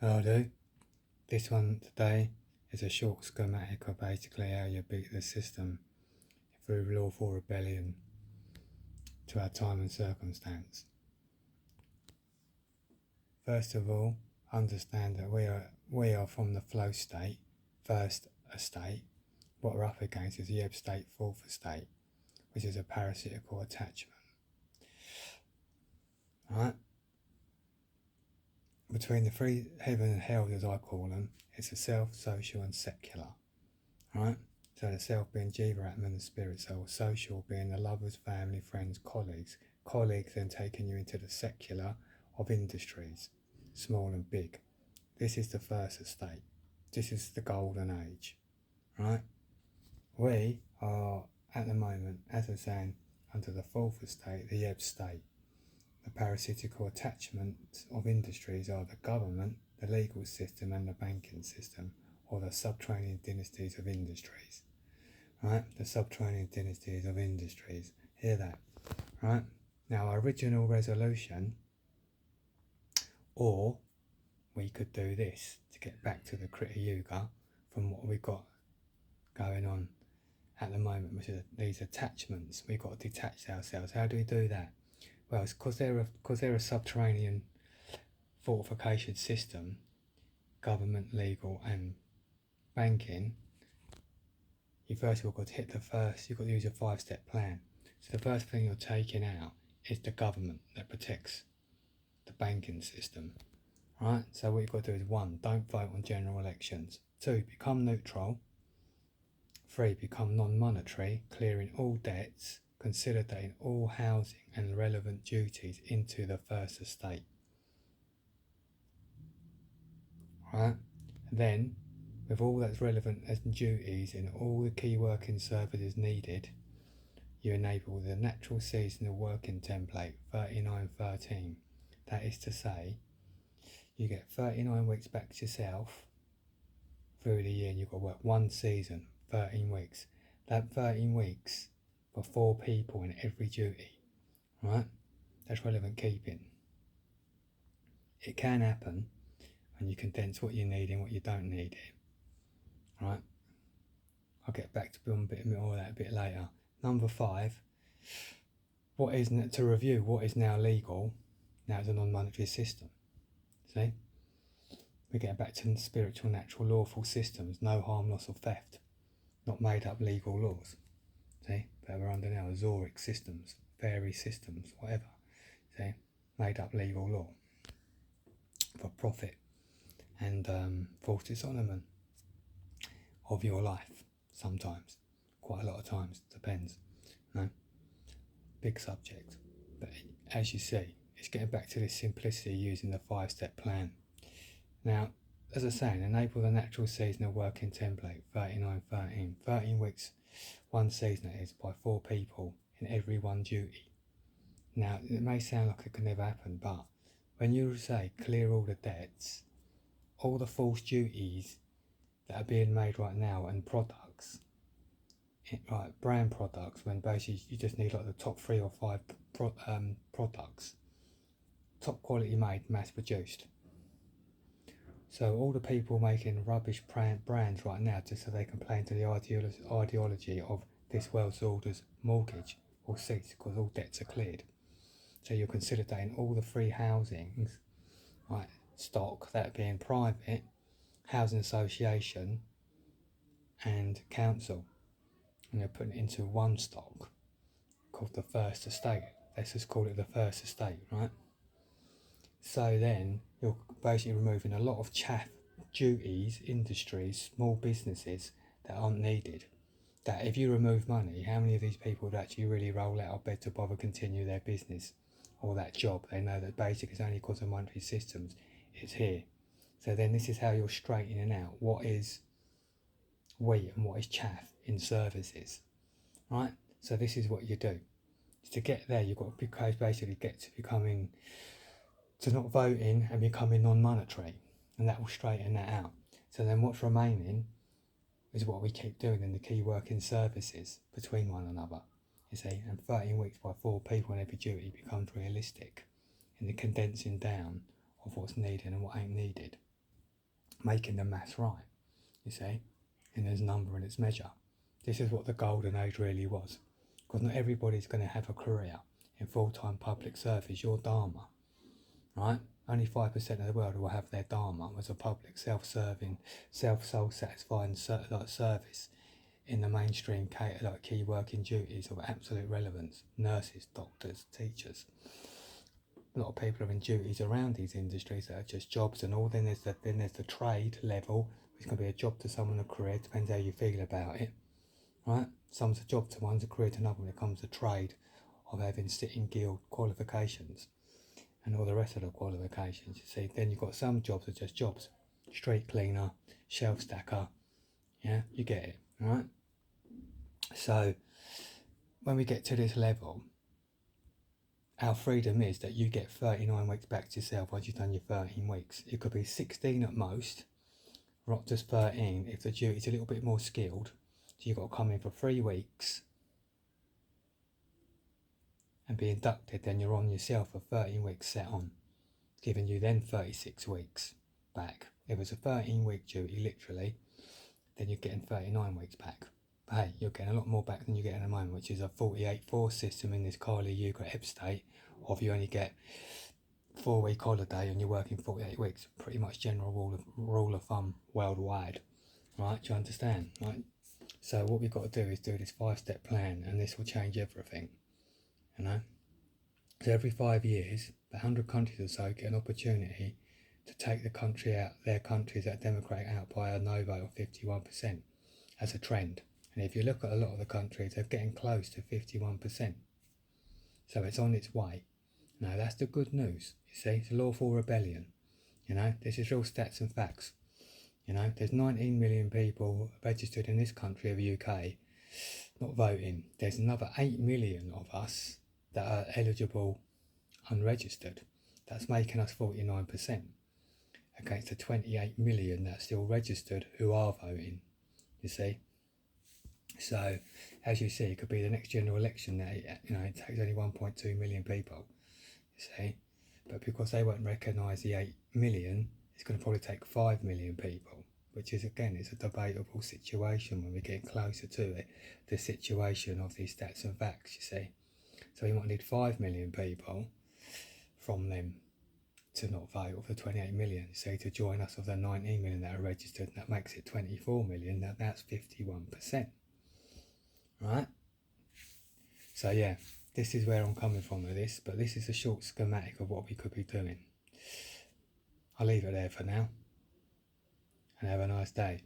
I'll do. This one today is a short schematic of basically how you beat the system through lawful rebellion to our time and circumstance. First of all, understand that we are from the flow state, first estate. What we're up against is the ebb state, fourth estate, which is a parasitical attachment. Right? Between the three heaven and hell, as I call them, it's the self, social and secular. Right? So the self being Jiva, Atman, the spirit soul, social being the lovers, family, friends, colleagues. Colleagues then taking you into the secular of industries, small and big. This is the first estate. This is the golden age. Right? We are at the moment, as I was saying, under the fourth estate, the ebb state. The parasitical attachments of industries are the government, the legal system and the banking system, or the subterranean dynasties of industries. Right? The subterranean dynasties of industries. Hear that? Right? Now, our original resolution, or we could do this to get back to the Krita Yuga from what we've got going on at the moment, which are these attachments. We've got to detach ourselves. How do we do that? Well, it's because they're a subterranean fortification system, government, legal and banking. You first of all got to you've got to use a 5-step plan. So the first thing you're taking out is the government that protects the banking system. Right? So what you've got to do is 1, don't vote on general elections. 2, become neutral. 3, become non-monetary, clearing all debts, consolidating all housing and relevant duties into the first estate. Right? Then, with all that's relevant as duties and all the key working services needed, you enable the natural seasonal working template 3913. That is to say, you get 39 weeks back to yourself through the year, and you've got to work one season, 13 weeks. That 13 weeks for 4 people in every duty, right? That's relevant keeping. It can happen when you condense what you need and what you don't need, right? I'll get back to a bit more of that a bit later. Number 5, what isn't to review what is now legal, now it's a non-monetary system. See? We're getting back to spiritual, natural, lawful systems, no harm, loss or theft, not made up legal laws. See? But we're under now Zoric systems, fairy systems, whatever. See? Made up legal law for profit and false dishonourment of your life sometimes. Quite a lot of times, depends. No? Big subject. But as you see, it's getting back to this simplicity using the 5-step plan. Now, as I was saying, enable the natural seasonal working template 3913. 13 weeks, one season it is, by 4 people in every one duty. Now, it may sound like it could never happen, but when you say clear all the debts, all the false duties that are being made right now and products, like brand products, when basically you just need like the top 3 or 5 products, top quality made, mass produced. So all the people making rubbish brands right now just so they can play into the ideology of this world's order's mortgage will cease because all debts are cleared. So you're consolidating all the free housings, right, stock, that being private, housing association and council, and you're putting it into one stock called the first estate. Let's just call it the first estate, right? So then you're basically removing a lot of chaff, duties, industries, small businesses that aren't needed. That if you remove money, how many of these people would actually really roll out of bed to bother continue their business or that job? They know that basic is only because of monetary systems. It's here. So then this is how you're straightening out what is wheat and what is chaff in services, right? So this is what you do. To get there, you've got to basically get to becoming, to not voting and becoming non-monetary, and that will straighten that out. So then what's remaining is what we keep doing in the key working services between one another, you see, and 13 weeks by 4 people in every duty becomes realistic in the condensing down of what's needed and what ain't needed. making the maths right, you see, in its number and its measure. This is what the golden age really was. Because not everybody's going to have a career in full-time public service. Your dharma, right? Only 5% of the world will have their dharma as a public, self-serving, self-soul-satisfying service in the mainstream key working duties of absolute relevance. Nurses, doctors, teachers. A lot of people are in duties around these industries that are just jobs and all. Then there's the trade level, which can be a job to someone, a career, depends how you feel about it, right? Some's a job to one's a career to another when it comes to trade of having sitting guild qualifications and all the rest of the qualifications, you see. Then you've got some jobs that are just jobs. Street cleaner, shelf stacker, yeah, you get it, right? So when we get to this level, our freedom is that you get 39 weeks back to yourself once you've done your 13 weeks. It could be 16 at most, not just 13 if the duty's a little bit more skilled. So you've got to come in for 3 weeks and be inducted, then you're on yourself for 13 weeks set on, giving you then 36 weeks back. If it's a 13-week duty, literally, then you're getting 39 weeks back. But hey, you're getting a lot more back than you get at the moment, which is a 48-4 system in this Kali Yuga ebb state, or if you only get 4-week holiday and you're working 48 weeks, pretty much general rule of thumb worldwide, right? Do you understand, right? So what we've got to do is do this 5-step plan, and this will change everything, you know? So every 5 years, 100 countries or so get an opportunity to take the country out, their countries that democratic out by a no vote of 51% as a trend. And if you look at a lot of the countries, they're getting close to 51%. So it's on its way. Now that's the good news, you see, it's a lawful rebellion. You know, this is real stats and facts. You know, there's 19 million people registered in this country of the UK not voting. There's another 8 million of us that are eligible unregistered. That's making us 49% against the 28 million that's still registered who are voting, you see. So as you see, it could be the next general election that, you know, it takes only 1.2 million people, you see. But because they won't recognise the 8 million, it's going to probably take 5 million people, which is, again, it's a debatable situation when we're getting closer to it, the situation of these stats and facts, you see. So we might need 5 million people from them to not vote of the 28 million, so to join us of the 19 million that are registered, and that makes it 24 million, that's 51%, right? So yeah, this is where I'm coming from with this, but this is a short schematic of what we could be doing. I'll leave it there for now, and have a nice day.